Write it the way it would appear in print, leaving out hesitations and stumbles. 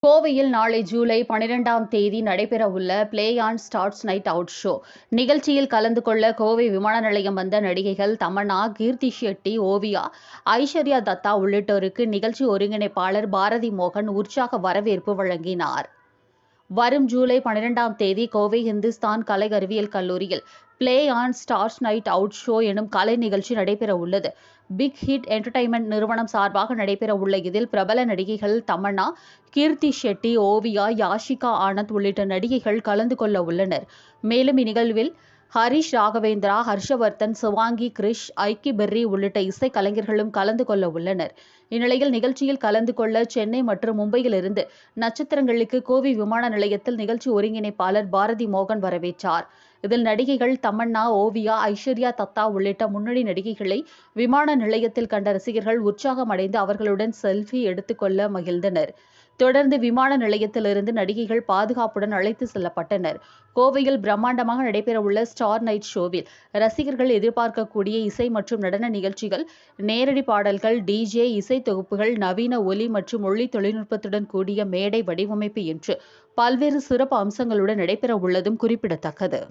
கோவையில் நாளை ஜூலை 12ஆம் தேதி நடைபெறவுள்ள play on stars night out show நிகழ்ச்சியில் கலந்து கொள்ள கோவை விமான நிலையம் வந்த நடிகைகள் தமன்னா, கீர்த்தி ஷெட்டி, ஓவியா, ஐஸ்வர்யா தத்தா உள்ளிட்டோருக்கு நிகழ்ச்சி ஒருங்கிணைப்பாளர் பாரதி மோகன் உற்சாக வரவேற்பு வழங்கினார். வரும் ஜூலை 12ஆம் தேதி கோவை இந்துஸ்தான் கலை அறிவியல் கல்லூரியில் play on stars night out show எனும் கலை நிகழ்ச்சி நடைபெறவுள்ளது. பிக் ஹிட் என்டர்டைன்மெண்ட் நிறுவனம் சார்பாக நடைபெறவுள்ள இதில் பிரபல நடிகைகள் தமன்னா, கீர்த்தி ஷெட்டி, ஓவியா, யாஷிகா ஆனந்த் உள்ளிட்ட நடிகைகள் கலந்து கொள்ள உள்ளனர். மேலும் இந்நிகழ்வில் ஹரிஷ் ராகவேந்திரா, ஹர்ஷவர்தன், சிவாங்கி, கிரிஷ், ஐக்கி பெர்ரி உள்ளிட்ட இசை கலைஞர்களும் கலந்து கொள்ள உள்ளனர். இந்நிலையில் நிகழ்ச்சியில் கலந்து கொள்ள சென்னை மற்றும் மும்பையிலிருந்து நட்சத்திரங்களுக்கு கோவை விமான நிலையத்தில் நிகழ்ச்சி ஒருங்கிணைப்பாளர் பாரதி மோகன் வரவேற்றார். இதில் நடிகைகள் தமன்னா, ஓவியா, ஐஸ்வர்யா தத்தா உள்ளிட்ட முன்னணி நடிகைகளை விமான நிலையத்தில் கண்ட ரசிகர்கள் உற்சாகமடைந்து அவர்களுடன் செல்ஃபி எடுத்துக் கொள்ள மகிழ்ந்தனர். தொடர்ந்து விமான நிலையத்திலிருந்து நடிகைகள் பாதுகாப்புடன் அழைத்து செல்லப்பட்டனர். கோவையில் பிரம்மாண்டமாக நடைபெறவுள்ள ஸ்டார் நைட் ஷோவில் ரசிகர்கள் எதிர்பார்க்கக்கூடிய இசை மற்றும் நடன நிகழ்ச்சிகள், நேரடி பாடல்கள், டிஜே, இசை தொகுப்புகள், நவீன ஒலி மற்றும் ஒளி தொழில்நுட்பத்துடன் கூடிய மேடை வடிவமைப்பு என்று பல்வேறு சிறப்பு அம்சங்களுடன் நடைபெறவுள்ளதும் குறிப்பிடத்தக்கது.